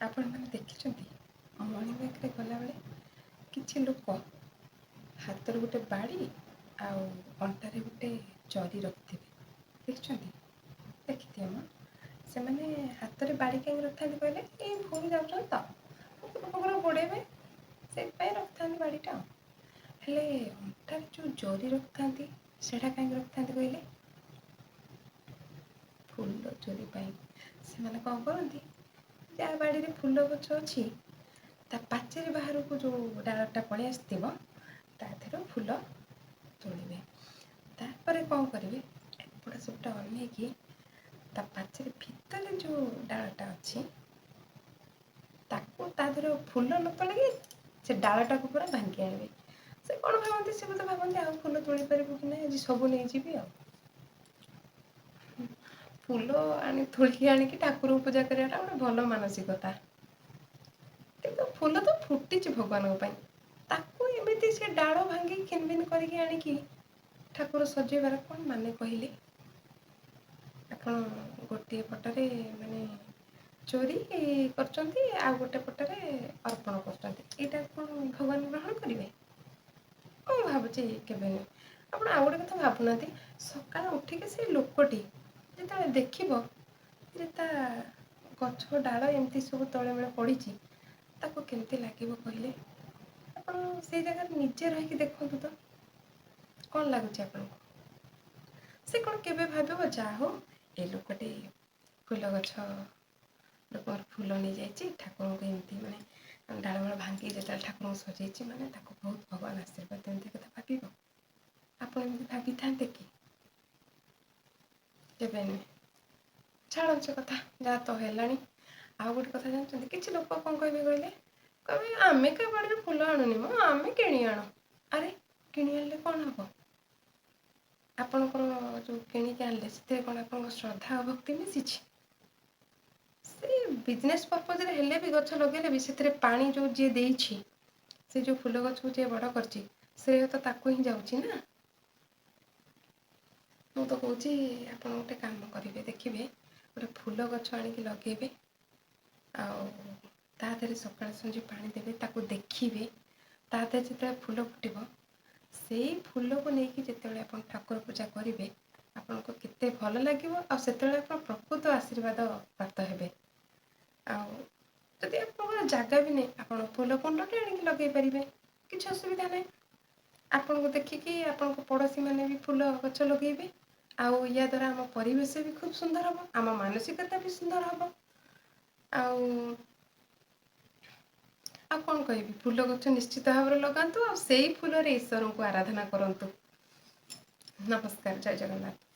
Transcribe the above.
ଆପଣମାନେ ଦେଖିଛନ୍ତି ମର୍ଣ୍ଣିଂ ୱାକ୍ରେ ଗଲାବେଳେ କିଛି ଲୋକ ହାତରେ ଗୋଟେ ବାଡ଼ି ଆଉ ଅଣ୍ଟାରେ ଗୋଟେ ଜରି ରଖିଥିବେ, ଦେଖିଛନ୍ତି? ଦେଖିଥିବେ ମ ସେମାନେ ହାତରେ ବାଡ଼ି କାହିଁକି ରଖିଥାନ୍ତି କହିଲେ? ଏଇ ଭୁଲ ଯାଉଛନ୍ତି ତ ଲୋକଙ୍କର ଗୋଡ଼େଇବେ, ସେଇଥିପାଇଁ ରଖିଥାନ୍ତି ବାଡ଼ିଟା। ହେଲେ ଅଣ୍ଟାରେ ଯେଉଁ ଜରି ରଖିଥାନ୍ତି ସେଇଟା କାହିଁକି ରଖିଥାନ୍ତି କହିଲେ? ଫୁଲ ଚୋରି ପାଇଁ। ସେମାନେ କ'ଣ କରନ୍ତି, ଯାହା ବାଡ଼ିରେ ଫୁଲ ଗଛ ଅଛି ତା ପାଚେରୀ ବାହାରକୁ ଯେଉଁ ଡାଳଟା ପଳେଇ ଆସିଥିବ ତା ଦେହରୁ ଫୁଲ ତୋଳିବେ। ତାପରେ କ'ଣ କରିବେ, ଏପଟ ସେପଟ ଅନେଇକି ତା ପାଚେରୀ ଭିତରେ ଯେଉଁ ଡାଳଟା ଅଛି ତାକୁ ତା ଦେହରେ ଫୁଲ ନ ତୋଳିକି ସେ ଡାଳଟାକୁ ପୁରା ଭାଙ୍ଗି ଆଣିବେ। ସେ କ'ଣ ଭାବନ୍ତି, ସେ ବୋଧେ ଭାବନ୍ତି ଆଉ ଫୁଲ ତୋଳି ପାରିବୁ କି ନାହିଁ, ଆଜି ସବୁ ନେଇଯିବି ଆଉ। ଫୁଲ ତୋଳିକି ଆଣିକି ଠାକୁରଙ୍କୁ ପୂଜା କରିବାଟା ଗୋଟେ ଭଲ ମାନସିକତା। କିନ୍ତୁ ଫୁଲ ତ ଫୁଟିଛି ଭଗବାନଙ୍କ ପାଇଁ, ତାକୁ ଏମିତି ସେ ଡାଳ ଭାଙ୍ଗି ଖିନଭିନ କରିକି ଆଣିକି ଠାକୁର ସଜେଇବାର କ'ଣ ମାନେ କହିଲେ? ଆପଣ ଗୋଟିଏ ପଟରେ ମାନେ ଚୋରି କରୁଛନ୍ତି, ଆଉ ଗୋଟେ ପଟରେ ଅର୍ପଣ କରୁଛନ୍ତି, ଏଇଟା କ'ଣ ଭଗବାନ ଗ୍ରହଣ କରିବେ? ମୁଁ ଭାବୁଛି କେବେ ନୁହେଁ। ଆପଣ ଆଉ ଗୋଟେ କଥା ଭାବୁନାହାନ୍ତି, ସକାଳୁ ଉଠିକି ସେ ଲୋକଟି ଯେତେବେଳେ ଦେଖିବ ଯେ ତା ଗଛ ଡାଳ ଏମିତି ସବୁ ତଳେ ପଡ଼ିଛି, ତାକୁ କେମିତି ଲାଗିବ କହିଲେ? ଆପଣ ସେଇ ଜାଗାରେ ନିଜେ ରହିକି ଦେଖନ୍ତୁ ତ, କ'ଣ ଲାଗୁଛି ଆପଣଙ୍କୁ? ସେ କ'ଣ କେବେ ଭାବିବ, ଯାହା ହଉ ଏ ଲୋକଟି ଫୁଲ ଗଛ ଲୋକଙ୍କର ଫୁଲ ନେଇଯାଇଛି, ଠାକୁରଙ୍କୁ ଏମିତି ମାନେ ଡାଳମାଳ ଭାଙ୍ଗି ଯେତେବେଳେ ଠାକୁରଙ୍କୁ ସଜେଇଛି ମାନେ ତାକୁ ବହୁତ ଭଗବାନ ଆଶୀର୍ବାଦ ଦିଅନ୍ତି କଥା ଭାବିବ? ଆପଣ ଏମିତି ଭାବିଥାନ୍ତେ କି? କେବେ ନୁହେଁ। ଛାଡ଼ନ୍ତୁ ସେ କଥା, ଯାହା ତ ହେଲାଣି। ଆଉ ଗୋଟେ କଥା ଜାଣିଛନ୍ତି, କିଛି ଲୋକ କ'ଣ କହିବେ କହିଲେ? କହିବେ ଆମେ କାହା ବାଡ଼ିରୁ ଫୁଲ ଆଣୁନି ମ, ଆମେ କିଣି ଆଣୁ। ଆରେ କିଣି ଆଣିଲେ କ'ଣ ହବ? ଆପଣଙ୍କର ଯେଉଁ କିଣିକି ଆଣିଲେ ସେଥିରେ କ'ଣ ଆପଣଙ୍କ ଶ୍ରଦ୍ଧା ଆଉ ଭକ୍ତି ମିଶିଛି? ସେ ବିଜନେସ୍ ପର୍ପଜ୍ରେ ହେଲେ ବି ଗଛ ଲଗେଇଲେ ବି ସେଥିରେ ପାଣି ଯେଉଁ ଯିଏ ଦେଇଛି, ସେ ଯେଉଁ ଫୁଲ ଗଛକୁ ଯିଏ ବଡ଼ କରିଛି, ଶ୍ରେୟ ତ ତାକୁ ହିଁ ଯାଉଛି ନା। ମୁଁ ତ କହୁଛି ଆପଣ ଗୋଟେ କାମ କରିବେ, ଦେଖିବେ ଗୋଟେ ଫୁଲ ଗଛ ଆଣିକି ଲଗେଇବେ, ଆଉ ତା ଦେହରେ ସକାଳେ ସଞ୍ଜ ପାଣି ଦେବେ, ତାକୁ ଦେଖିବେ, ତା ଦେହରେ ଯେତେବେଳେ ଫୁଲ ଫୁଟିବ ସେଇ ଫୁଲକୁ ନେଇକି ଯେତେବେଳେ ଆପଣ ଠାକୁର ପୂଜା କରିବେ, ଆପଣଙ୍କୁ କେତେ ଭଲ ଲାଗିବ, ଆଉ ସେତେବେଳେ ଆପଣ ପ୍ରକୃତ ଆଶୀର୍ବାଦ ପ୍ରାପ୍ତ ହେବେ। ଆଉ ଯଦି ଆପଣଙ୍କର ଜାଗା ବି ନାହିଁ, ଆପଣ ଫୁଲ କୁଣ୍ଡଟେ ଆଣିକି ଲଗେଇ ପାରିବେ, କିଛି ଅସୁବିଧା ନାହିଁ। ଆପଣଙ୍କୁ ଦେଖିକି ଆପଣଙ୍କ ପଡ଼ୋଶୀମାନେ ବି ଫୁଲ ଗଛ ଲଗେଇବେ, ଆଉ ୟା ଦ୍ୱାରା ଆମ ପରିବେଶ ବି ଖୁବ୍ ସୁନ୍ଦର ହେବ, ଆମ ମାନସିକତା ବି ସୁନ୍ଦର ହେବ। ଆଉ କ'ଣ କହିବି, ଫୁଲ ଗଛ ନିଶ୍ଚିତ ଭାବରେ ଲଗାନ୍ତୁ, ଆଉ ସେଇ ଫୁଲରେ ଈଶ୍ୱରଙ୍କୁ ଆରାଧନା କରନ୍ତୁ। ନମସ୍କାର, ଜୟ ଜଗନ୍ନାଥ।